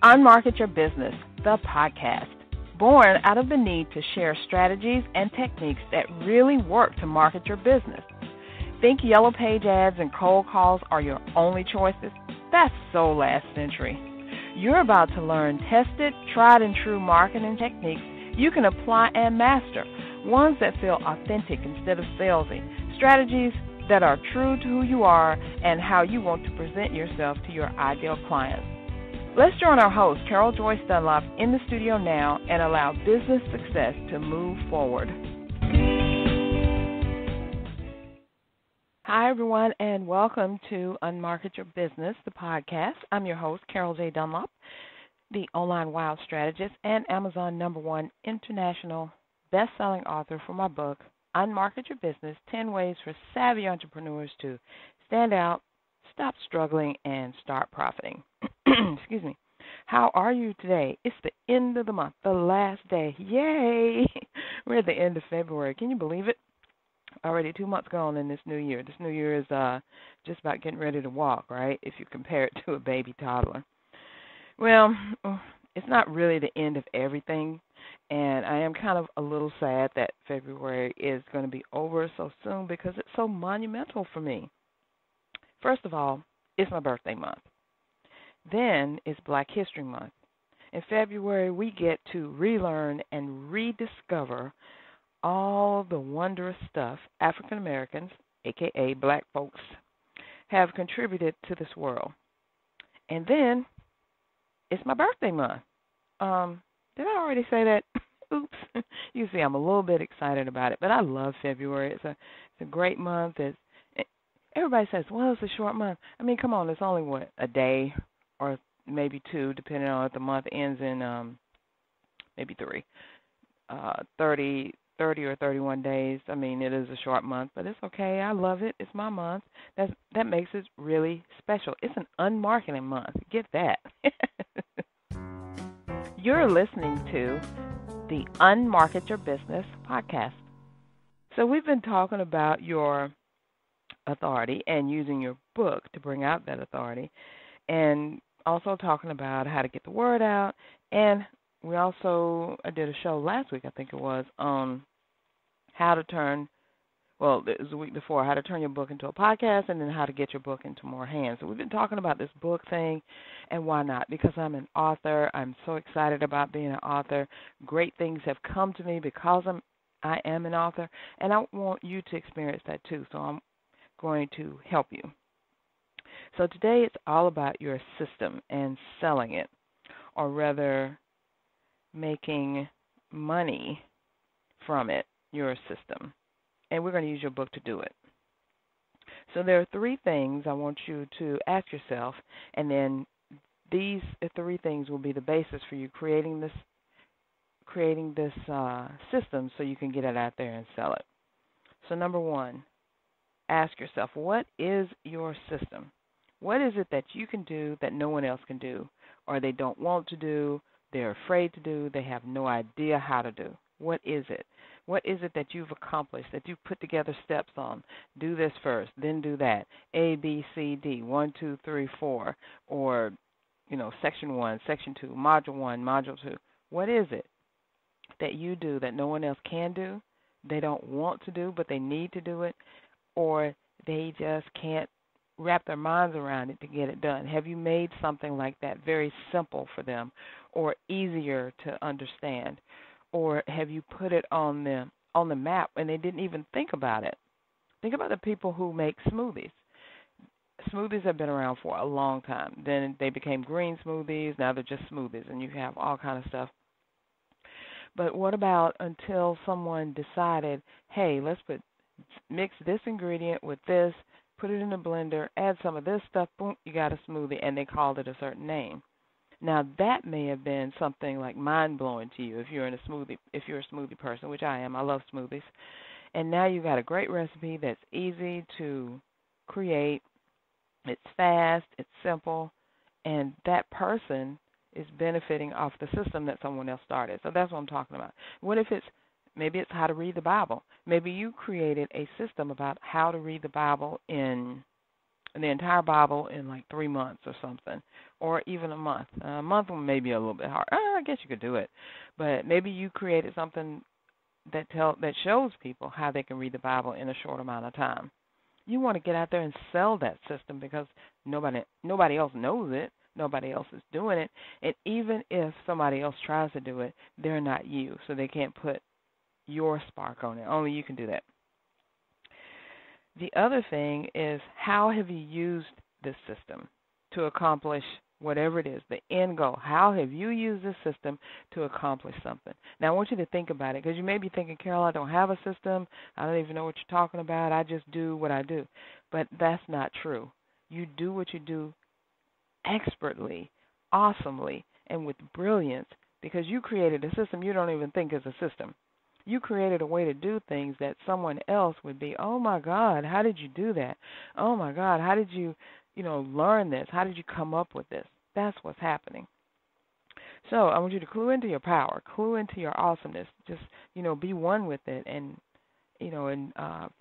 Unmarket Your Business, the podcast, born out of the need to share strategies and techniques that really work to market your business. Think yellow page ads and cold calls are your only choices? That's so last century. You're about to learn tested, tried and true marketing techniques you can apply and master, ones that feel authentic instead of salesy, strategies that are true to who you are and how you want to present yourself to your ideal clients. Let's join our host, Carol Joyce Dunlop, in the studio now and allow business success to move forward. Hi, everyone, and welcome to Unmarket Your Business, the podcast. I'm your host, Carol J. Dunlop, the online wild strategist and Amazon #1 international best-selling author for my book, Unmarket Your Business, 10 Ways for Savvy Entrepreneurs to Stand Out, Stop Struggling, and Start Profiting. Excuse me. How are you today? It's the end of the month, the last day. Yay! We're at the end of February. Can you believe it? Already 2 months gone in this new year. This new year is just about getting ready to walk, right, if you compare it to a baby toddler. Well, it's not really the end of everything, and I am kind of a little sad that February is going to be over so soon because it's so monumental for me. First of all, it's my birthday month. Then it's Black History Month. In February, we get to relearn and rediscover all the wondrous stuff African Americans, a.k.a. black folks, have contributed to this world. And then it's my birthday month. Did I already say that? Oops. You see, I'm a little bit excited about it, but I love February. It's a great month. Everybody says, well, it's a short month. I mean, come on, it's only, a day or maybe two, depending on if the month ends in maybe 30 or 31 days. I mean, it is a short month, but it's okay. I love it. It's my month. That makes it really special. It's an unmarketing month. Get that. You're listening to the Unmarket Your Business podcast. So we've been talking about your authority and using your book to bring out that authority, and also talking about how to get the word out. And I did a show last week, I think it was, on how to turn, it was the week before, how to turn your book into a podcast and then how to get your book into more hands. So we've been talking about this book thing, and why not? Because I'm an author. I'm so excited about being an author. Great things have come to me because I am an author, and I want you to experience that too. So I'm going to help you. So today it's all about your system and selling it, or rather making money from it, your system. And we're going to use your book to do it. So there are three things I want you to ask yourself, and then these three things will be the basis for you creating this system so you can get it out there and sell it. So number one, ask yourself, what is your system? What is it that you can do that no one else can do, or they don't want to do, they're afraid to do, they have no idea how to do? What is it? What is it that you've accomplished, that you've put together steps on? Do this first, then do that. A, B, C, D, 1, 2, 3, 4, or, Section 1, Section 2, Module 1, Module 2. What is it that you do that no one else can do, they don't want to do, but they need to do it, or they just can't wrap their minds around it to get it done? Have you made something like that very simple for them or easier to understand? Or have you put it on the map and they didn't even think about it? Think about the people who make smoothies. Smoothies have been around for a long time. Then they became green smoothies. Now they're just smoothies, and you have all kind of stuff. But what about until someone decided, hey, let's mix this ingredient with this, put it in a blender, add some of this stuff, boom, you got a smoothie, and they called it a certain name. Now that may have been something like mind-blowing to you if you're a smoothie person, which I am. I love smoothies. And now you got a great recipe that's easy to create. It's fast, it's simple, and that person is benefiting off the system that someone else started. So that's what I'm talking about. What if maybe it's how to read the Bible? Maybe you created a system about how to read the Bible in the entire Bible in like 3 months or something, or even a month. A month may be a little bit hard. I guess you could do it, but maybe you created something that shows people how they can read the Bible in a short amount of time. You want to get out there and sell that system because nobody else knows it. Nobody else is doing it. And even if somebody else tries to do it, they're not you, so they can't put your spark on it. Only you can do that. The other thing is, how have you used this system to accomplish whatever it is, the end goal? How have you used this system to accomplish something? Now, I want you to think about it, because you may be thinking, Carol, I don't have a system. I don't even know what you're talking about. I just do what I do. But that's not true. You do what you do expertly, awesomely, and with brilliance, because you created a system you don't even think is a system. You created a way to do things that someone else would be, oh my God, how did you do that? Oh my God, how did you, learn this? How did you come up with this? That's what's happening. So I want you to clue into your power, clue into your awesomeness. Just, be one with it, and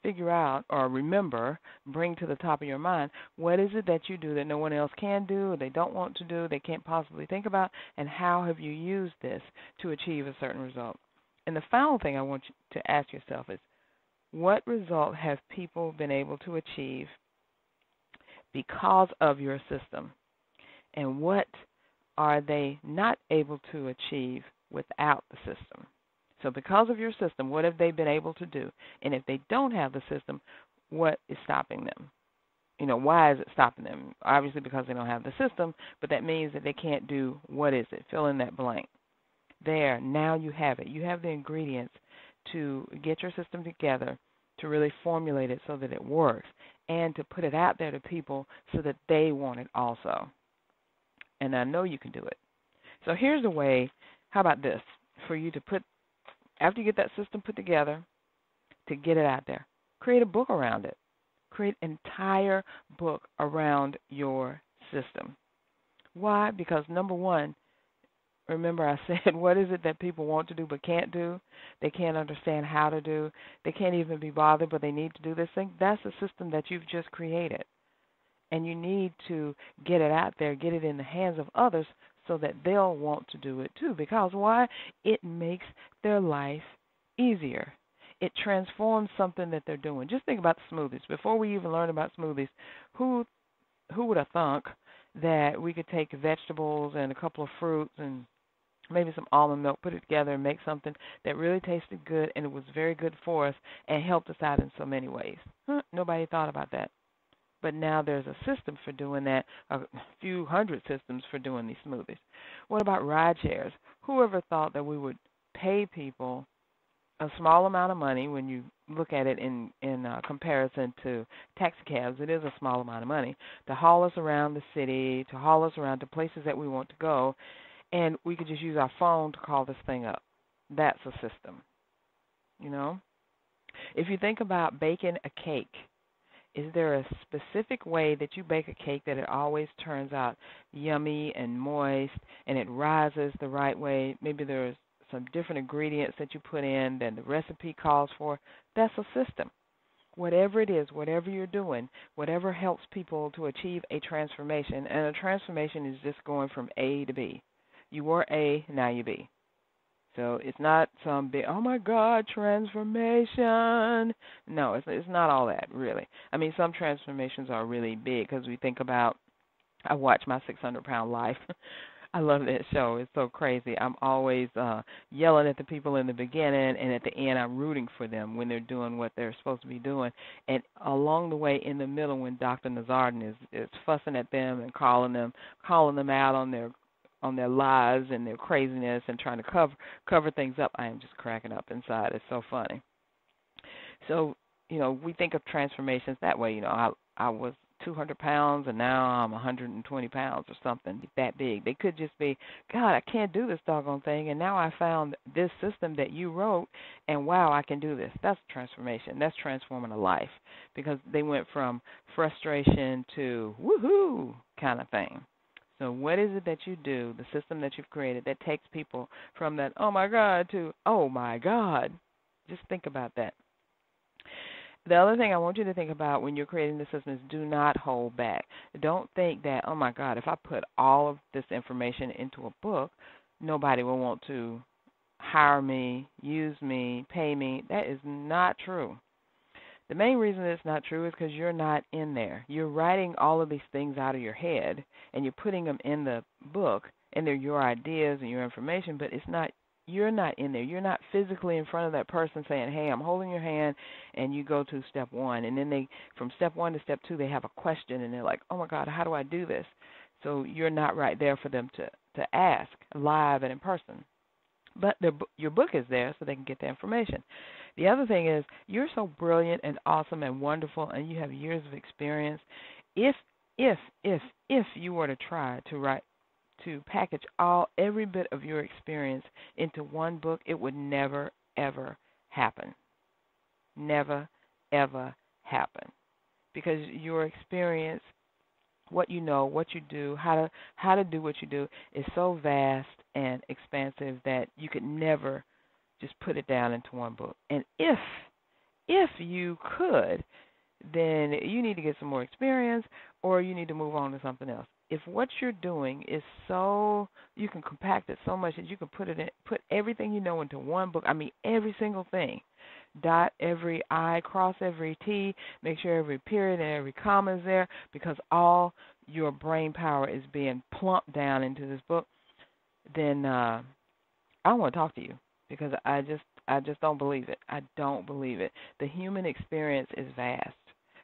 figure out or remember, bring to the top of your mind, what is it that you do that no one else can do, or they don't want to do, they can't possibly think about, and how have you used this to achieve a certain result? And the final thing I want you to ask yourself is, what result have people been able to achieve because of your system? And what are they not able to achieve without the system? So because of your system, what have they been able to do? And if they don't have the system, what is stopping them? Why is it stopping them? Obviously because they don't have the system, but that means that they can't do, what is it? Fill in that blank. There, now you have it. You have the ingredients to get your system together, to really formulate it so that it works, and to put it out there to people so that they want it also. And I know you can do it. So here's the way, how about this, for you to put, after you get that system put together, to get it out there. Create a book around it. Create an entire book around your system. Why? Because number one, remember I said, what is it that people want to do but can't do? They can't understand how to do. They can't even be bothered, but they need to do this thing. That's a system that you've just created. And you need to get it out there, get it in the hands of others so that they'll want to do it too. Because why? It makes their life easier. It transforms something that they're doing. Just think about the smoothies. Before we even learned about smoothies, who would have thunk that we could take vegetables and a couple of fruits and maybe some almond milk, put it together and make something that really tasted good and it was very good for us and helped us out in so many ways? Nobody thought about that. But now there's a system for doing that, a few hundred systems for doing these smoothies. What about ride shares? Whoever thought that we would pay people a small amount of money? When you look at it in comparison to taxi cabs, it is a small amount of money to haul us around the city, to haul us around to places that we want to go, and we could just use our phone to call this thing up. That's a system. If you think about baking a cake, is there a specific way that you bake a cake that it always turns out yummy and moist and it rises the right way? Maybe there's some different ingredients that you put in than the recipe calls for. That's a system. Whatever it is, whatever you're doing, whatever helps people to achieve a transformation, and a transformation is just going from A to B. You were A, now you B. So it's not some big, oh my God, transformation. No, it's not all that, really. I mean, some transformations are really big because we think about, I watch My 600-Pound Life. I love that show. It's so crazy. I'm always yelling at the people in the beginning, and at the end I'm rooting for them when they're doing what they're supposed to be doing. And along the way, in the middle, when Dr. Nazardin is fussing at them and calling them out on their lies and their craziness and trying to cover things up, I am just cracking up inside. It's so funny. So, we think of transformations that way. I was 200 pounds and now I'm 120 pounds or something that big. They could just be, God, I can't do this doggone thing, and now I found this system that you wrote, and wow, I can do this. That's transformation. That's transforming a life, because they went from frustration to woohoo kind of thing. So what is it that you do, the system that you've created, that takes people from that, oh, my God, to, oh, my God? Just think about that. The other thing I want you to think about when you're creating the system is do not hold back. Don't think that, oh my God, if I put all of this information into a book, nobody will want to hire me, use me, pay me. That is not true. The main reason it's not true is because you're not in there. You're writing all of these things out of your head and you're putting them in the book, and they're your ideas and your information, but it's not. You're not in there. You're not physically in front of that person saying, "Hey, I'm holding your hand," and you go to step one, and then they, from step one to step two, they have a question, and they're like, "Oh my God, how do I do this?" So you're not right there for them to ask live and in person. But your book is there so they can get the information. The other thing is you're so brilliant and awesome and wonderful, and you have years of experience. If if you were to try to write to package every bit of your experience into one book, it would never ever happen. Never ever happen, because your experience, what you know, what you do, how to do what you do is so vast and expansive that you could never just put it down into one book. And if you could, then you need to get some more experience or you need to move on to something else. If what you're doing is so, you can compact it so much that you can put everything you know into one book. I mean every single thing. Dot every I, cross every T, make sure every period and every comma is there, because all your brain power is being plumped down into this book. Then I don't want to talk to you, because I just don't believe it. I don't believe it. The human experience is vast.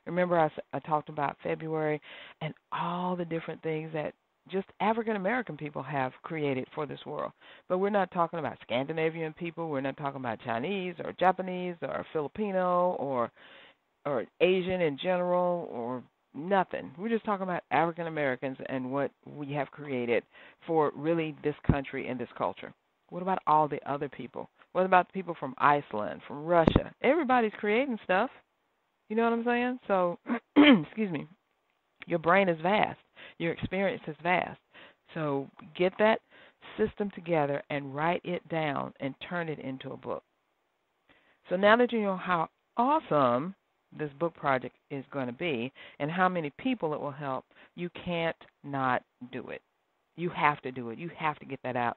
Remember, I talked about February and all the different things that just African American people have created for this world. But we're not talking about Scandinavian people. We're not talking about Chinese or Japanese or Filipino or Asian in general or nothing. We're just talking about African Americans and what we have created for really this country and this culture. What about all the other people? What about the people from Iceland, from Russia? Everybody's creating stuff. You know what I'm saying? So, excuse me, your brain is vast. Your experience is vast. So get that system together and write it down and turn it into a book. So now that you know how awesome this book project is going to be and how many people it will help, you can't not do it. You have to do it. You have to get that out.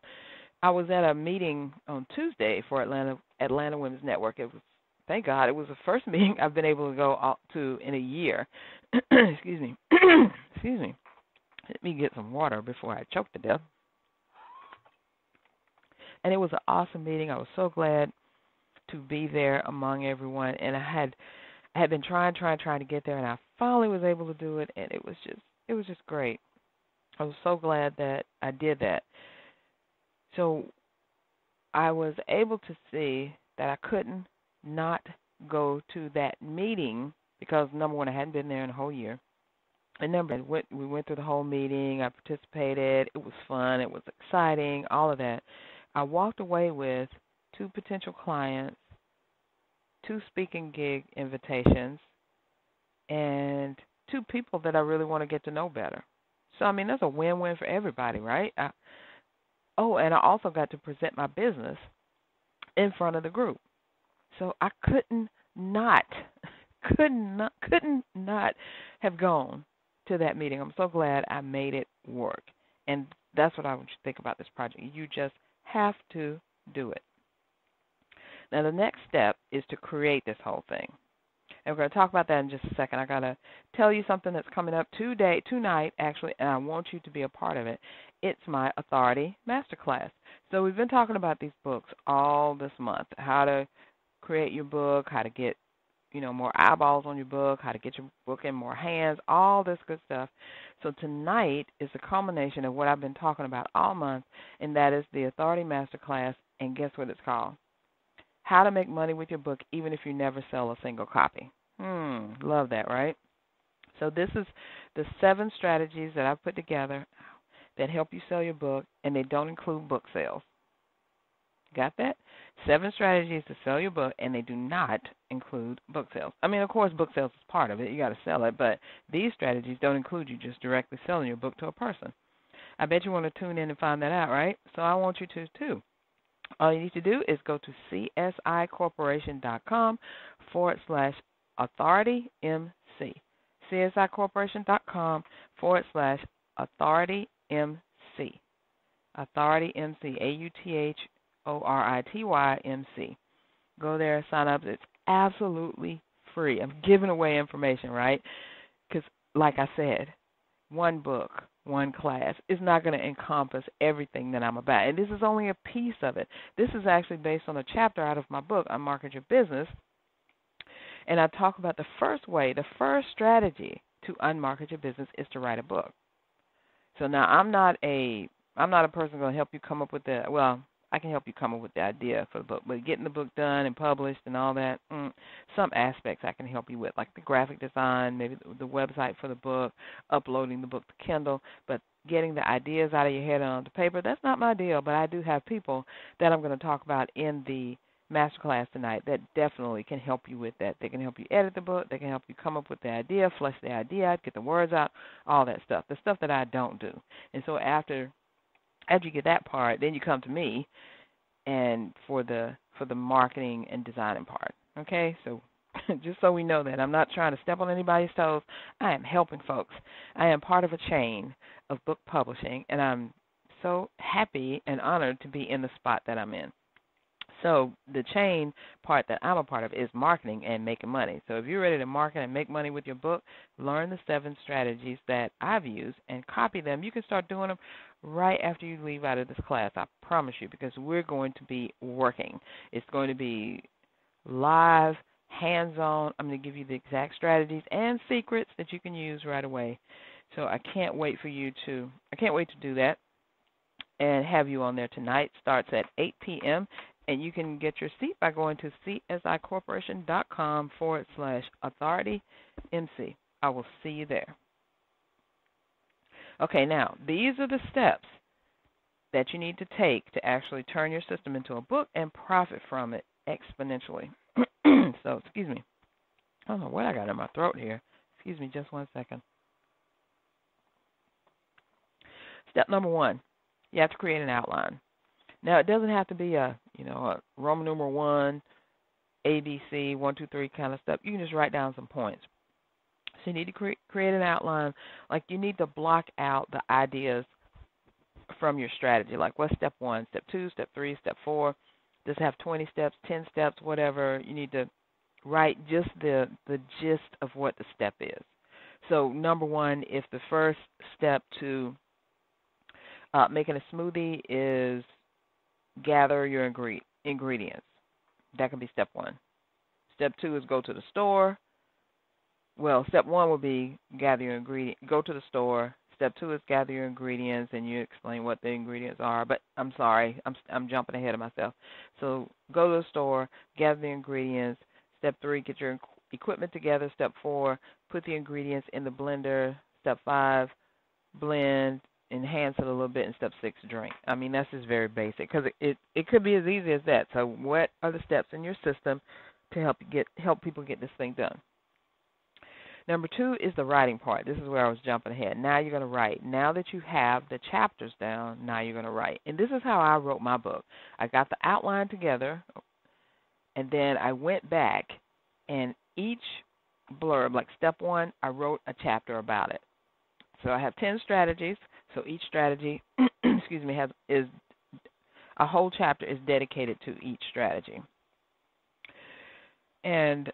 I was at a meeting on Tuesday for Atlanta Women's Network. It was, thank God, it was the first meeting I've been able to go to in a year. Excuse me. Excuse me. Let me get some water before I choke to death. And it was an awesome meeting. I was so glad to be there among everyone. And I had been trying to get there, and I finally was able to do it. And it was just great. I was so glad that I did that. So I was able to see that I couldn't not go to that meeting because, number one, I hadn't been there in a whole year. And number, we went through the whole meeting. I participated. It was fun. It was exciting, all of that. I walked away with 2 potential clients, 2 speaking gig invitations, and 2 people that I really want to get to know better. So, I mean, that's a win-win for everybody, right? And I also got to present my business in front of the group. So I couldn't not have gone to that meeting. I'm so glad I made it work. And that's what I want you to think about this project. You just have to do it. Now, the next step is to create this whole thing. And we're going to talk about that in just a second. I got to tell you something that's coming up tonight, actually, and I want you to be a part of it. It's my Authority Masterclass. So we've been talking about these books all this month, how to create your book, how to get, more eyeballs on your book, how to get your book in more hands, all this good stuff. So tonight is a culmination of what I've been talking about all month, and that is the Authority Masterclass, and guess what it's called? How to make money with your book even if you never sell a single copy. Love that, right? So this is the 7 strategies that I've put together that help you sell your book, and they don't include book sales. Got that? 7 strategies to sell your book, and they do not include book sales. I mean, of course, book sales is part of it. You got to sell it, but these strategies don't include you just directly selling your book to a person. I bet you want to tune in and find that out, right? So I want you to, too. All you need to do is go to csicorporation.com AuthorityMC. CSIcorporation.com/AuthorityMC. AuthorityMC. AuthorityMC. Go there, sign up. It's absolutely free. I'm giving away information, right? Because, like I said, one book, one class is not going to encompass everything that I'm about. And this is only a piece of it. This is actually based on a chapter out of my book, Unmarket Your Business. And I talk about the first way, the first strategy to unmarket your business is to write a book. So now I'm not a person going to help you come up with I can help you come up with the idea for the book, but getting the book done and published and all that, some aspects I can help you with, like the graphic design, maybe the website for the book, uploading the book to Kindle, but getting the ideas out of your head and onto paper, that's not my deal, but I do have people that I'm going to talk about in the Masterclass tonight that definitely can help you with that. They can help you edit the book. They can help you come up with the idea, flesh the idea out, get the words out, all that stuff, the stuff that I don't do. And so after you get that part, then you come to me and for the marketing and designing part. Okay? So just so we know that I'm not trying to step on anybody's toes. I am helping folks. I am part of a chain of book publishing, and I'm so happy and honored to be in the spot that I'm in. So the chain part that I'm a part of is marketing and making money. So if you're ready to market and make money with your book, learn the 7 strategies that I've used and copy them. You can start doing them right after you leave out of this class, I promise you, because we're going to be working. It's going to be live, hands-on. I'm going to give you the exact strategies and secrets that you can use right away. So I can't wait to do that and have you on there tonight. Starts at 8 p.m. And you can get your seat by going to CSIcorporation.com/AuthorityMC. I will see you there. Okay, now, these are the steps that you need to take to actually turn your system into a book and profit from it exponentially. So, excuse me. I don't know what I got in my throat here. Excuse me just one second. Step number 1, you have to create an outline. Now, it doesn't have to be a Roman numeral 1, ABC, 1, 2, 3 kind of stuff. You can just write down some points. So you need to create an outline. Like, you need to block out the ideas from your strategy. Like, what's step 1, step 2, step 3, step 4? Does it have 20 steps, 10 steps, whatever? You need to write just the gist of what the step is. So, number 1, if the first step to making a smoothie is gather your ingredients. That can be step 1. Step 2 is go to the store. Well, step 1 would be gather your ingredients. Go to the store. Step 2 is gather your ingredients, and you explain what the ingredients are. But I'm sorry, I'm jumping ahead of myself. So go to the store, gather the ingredients. Step 3, get your equipment together. Step 4, put the ingredients in the blender. Step 5, blend. Enhance it a little bit, and step 6, drink. I mean, that's just very basic because it could be as easy as that. So what are the steps in your system to help people get this thing done? Number 2 is the writing part. This is where I was jumping ahead. Now you're going to write. Now that you have the chapters down, now you're going to write. And this is how I wrote my book. I got the outline together, and then I went back, and each blurb, like step 1, I wrote a chapter about it. So I have 10 strategies. So each strategy, is a whole chapter is dedicated to each strategy. And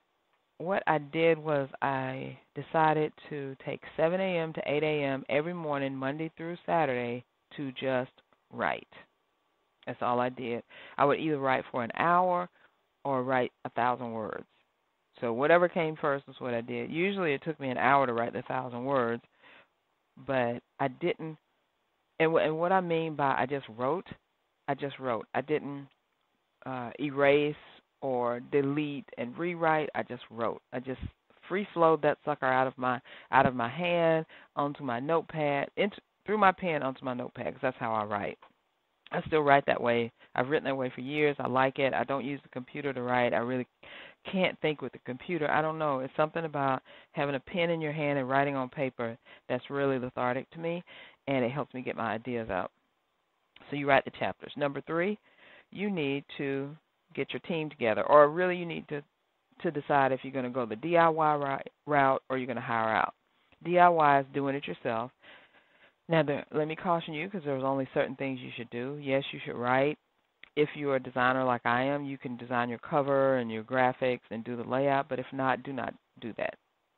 what I did was I decided to take 7 a.m. to 8 a.m. every morning, Monday through Saturday, to just write. That's all I did. I would either write for an hour or write 1,000 words. So whatever came first is what I did. Usually it took me an hour to write the 1,000 words, but I didn't. And what I mean by I just wrote. I didn't erase or delete and rewrite. I just wrote. I just free flowed that sucker out of my hand onto my notepad, through my pen onto my notepad, because that's how I write. I still write that way. I've written that way for years. I like it. I don't use the computer to write. I really can't think with the computer. I don't know. It's something about having a pen in your hand and writing on paper that's really lethargic to me, and it helps me get my ideas out. So you write the chapters. Number 3, you need to get your team together, or really you need to to decide if you're going to go the DIY route or you're going to hire out. DIY is doing it yourself. Now, let me caution you, because there's only certain things you should do. Yes, you should write. If you're a designer like I am, you can design your cover and your graphics and do the layout, but if not do that.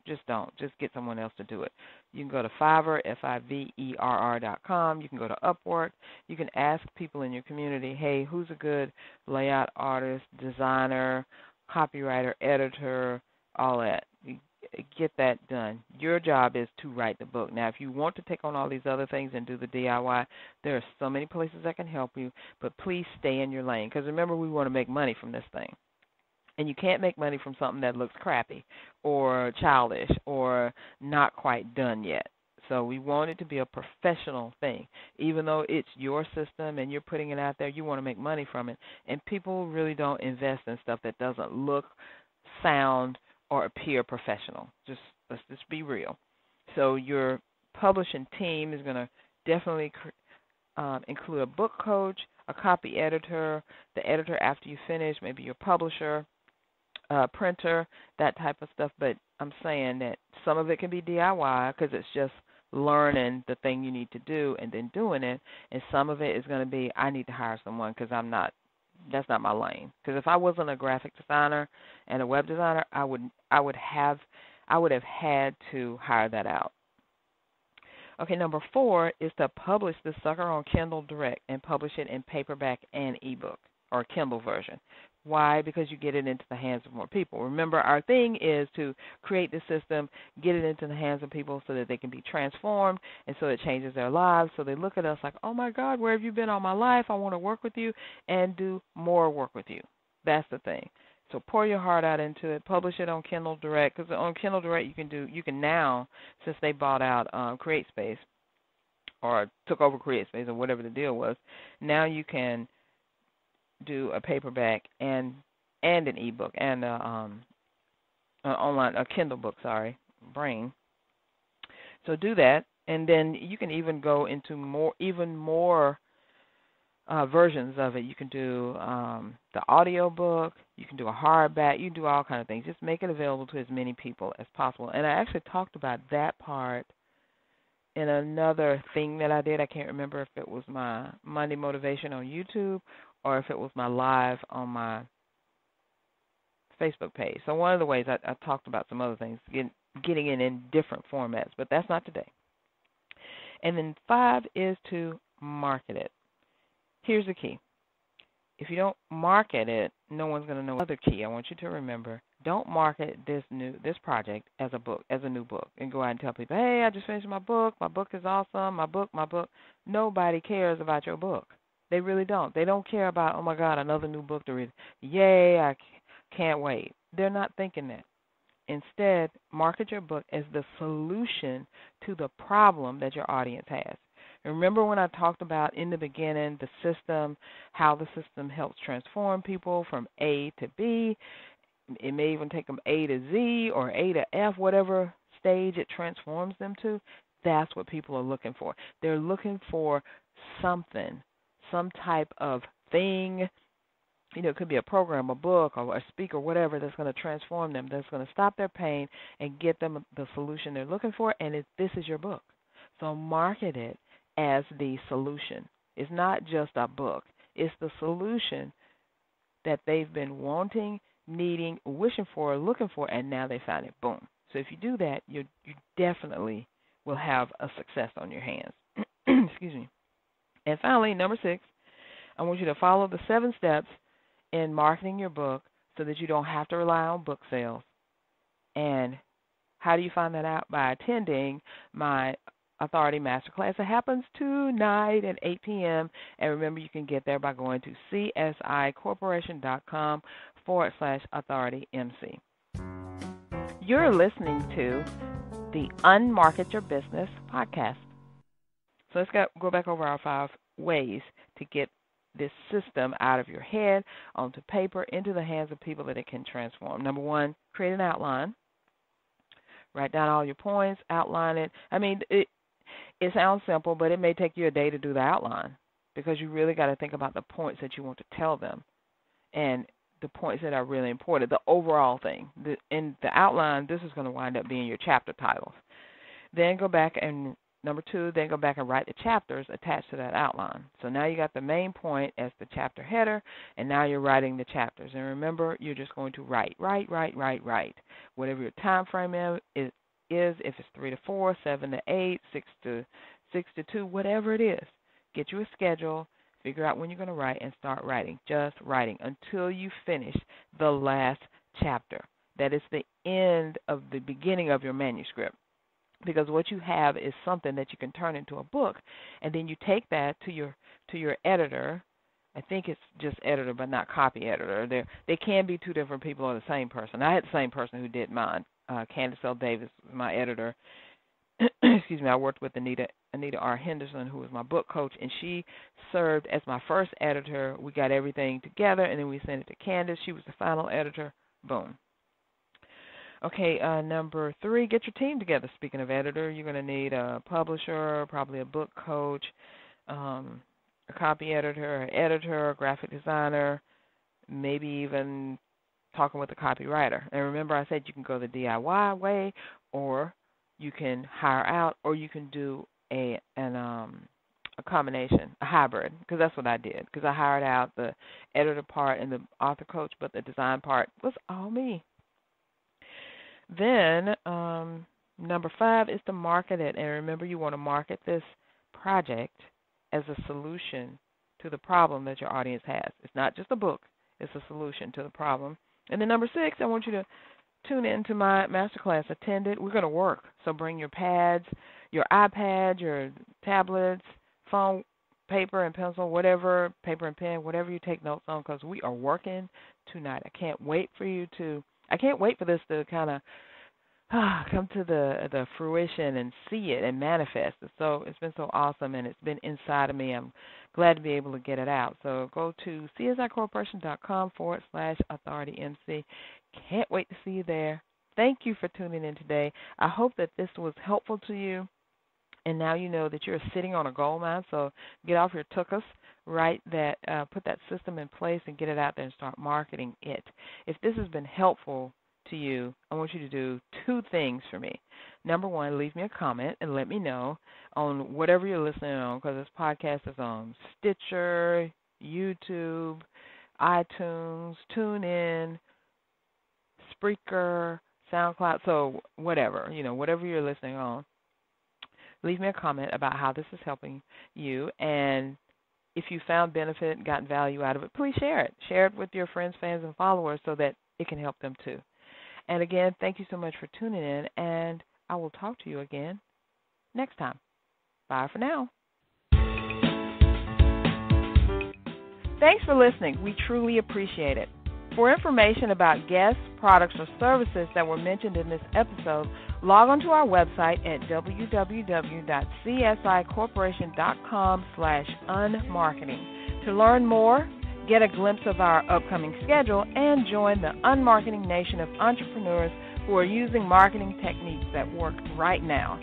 Just don't. Just get someone else to do it. You can go to Fiverr, Fiverr.com. You can go to Upwork. You can ask people in your community, hey, who's a good layout artist, designer, copywriter, editor, all that. You get that done. Your job is to write the book. Now, if you want to take on all these other things and do the DIY, there are so many places that can help you, but please stay in your lane, because remember, we want to make money from this thing. And you can't make money from something that looks crappy or childish or not quite done yet. So we want it to be a professional thing. Even though it's your system and you're putting it out there, you want to make money from it. And people really don't invest in stuff that doesn't look, sound, or appear professional. Let's just be real. So your publishing team is going to definitely include a book coach, a copy editor, the editor after you finish, maybe your publisher, printer, that type of stuff. But I'm saying that some of it can be DIY because it's just learning the thing you need to do and then doing it, and some of it is going to be I need to hire someone because that's not my lane. Because if I wasn't a graphic designer and a web designer, I would have had to hire that out. Okay, number 4 is to publish this sucker on Kindle Direct and publish it in paperback and ebook or Kindle version. Why? Because you get it into the hands of more people. Remember, our thing is to create the system, get it into the hands of people so that they can be transformed and so it changes their lives. So they look at us like, oh, my God, where have you been all my life? I want to work with you and do more work with you. That's the thing. So pour your heart out into it. Publish it on Kindle Direct, because on Kindle Direct you can now, since they bought out CreateSpace or took over CreateSpace or whatever the deal was, now you can do a paperback and an ebook and a Kindle book. Brain. So do that, and then you can even go into even more versions of it. You can do the audio book. You can do a hardback. You can do all kinds of things. Just make it available to as many people as possible. And I actually talked about that part in another thing that I did. I can't remember if it was my Monday Motivation on YouTube or if it was my live on my Facebook page. So one of the ways I talked about some other things, getting it in different formats, but that's not today. And then 5 is to market it. Here's the key. If you don't market it, no one's going to know. Another key I want you to remember, don't market this project as a new book, and go out and tell people, hey, I just finished my book is awesome, my book. Nobody cares about your book. They really don't. They don't care about, oh, my God, another new book to read. Yay, I can't wait. They're not thinking that. Instead, market your book as the solution to the problem that your audience has. Remember when I talked about in the beginning the system, how the system helps transform people from A to B? It may even take them A to Z or A to F, whatever stage it transforms them to. That's what people are looking for. They're looking for something, some type of thing. It could be a program, a book, or a speaker, whatever, that's going to transform them, that's going to stop their pain and get them the solution they're looking for, and this is your book. So market it as the solution. It's not just a book. It's the solution that they've been wanting, needing, wishing for, looking for, and now they found it. Boom. So if you do that, you definitely will have a success on your hands. Excuse me. And finally, number 6, I want you to follow the 7 steps in marketing your book so that you don't have to rely on book sales. And how do you find that out? By attending my Authority Masterclass. It happens tonight at 8 p.m. And remember, you can get there by going to csicorporation.com/AuthorityMC. You're listening to the Unmarket Your Business podcast. So let's go back over our 5 ways to get this system out of your head onto paper into the hands of people that it can transform. Number 1, create an outline. Write down all your points, outline it. I mean, it sounds simple, but it may take you a day to do the outline because you really got to think about the points that you want to tell them. And the points that are really important, the overall thing. In the outline, this is going to wind up being your chapter titles. Then go back and, number 2, then go back and write the chapters attached to that outline. So now you got the main point as the chapter header, and now you're writing the chapters. And remember, you're just going to write. Whatever your time frame is, if it's 3 to 4, 7 to 8, 6 to 2, whatever it is. Get you a schedule, figure out when you're going to write, and start writing. Just writing until you finish the last chapter. That is the end of the beginning of your manuscript. Because what you have is something that you can turn into a book, and then you take that to your editor. I think it's just editor, but not copy editor. They can be two different people or the same person. I had the same person who did mine. Candace L. Davis was my editor. Excuse me. I worked with Anita R. Henderson, who was my book coach, and she served as my first editor. We got everything together, and then we sent it to Candace. She was the final editor. Boom. Okay, number 3, get your team together. Speaking of editor, you're going to need a publisher, probably a book coach, a copy editor, an editor, a graphic designer, maybe even talking with a copywriter. And remember I said you can go the DIY way, or you can hire out, or you can do a combination, a hybrid, because that's what I did, because I hired out the editor part and the author coach, but the design part was all me. Then number 5 is to market it. And remember, you want to market this project as a solution to the problem that your audience has. It's not just a book. It's a solution to the problem. And then number 6, I want you to tune in to my masterclass. Attend it. We're going to work. So bring your pads, your iPad, your tablets, phone, paper and pencil, whatever, paper and pen, whatever you take notes on, because we are working tonight. I can't wait for this to kind of come to the fruition and see it and manifest. It's been so awesome, and it's been inside of me. I'm glad to be able to get it out. So go to csicorporation.com/AuthorityMC. Can't wait to see you there. Thank you for tuning in today. I hope that this was helpful to you. And now you know that you're sitting on a gold mine, so get off your tuchus, put that system in place and get it out there and start marketing it. If this has been helpful to you, I want you to do 2 things for me. Number 1, leave me a comment and let me know on whatever you're listening on, because this podcast is on Stitcher, YouTube, iTunes, TuneIn, Spreaker, SoundCloud, so whatever you're listening on. Leave me a comment about how this is helping you, and if you found benefit, gotten value out of it, please share it. Share it with your friends, fans, and followers so that it can help them too. And again, thank you so much for tuning in, and I will talk to you again next time. Bye for now. Thanks for listening. We truly appreciate it. For information about guests, products, or services that were mentioned in this episode, log on to our website at www.csicorporation.com/unmarketing. To learn more, get a glimpse of our upcoming schedule, and join the unmarketing nation of entrepreneurs who are using marketing techniques that work right now.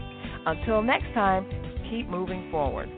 Until next time, keep moving forward.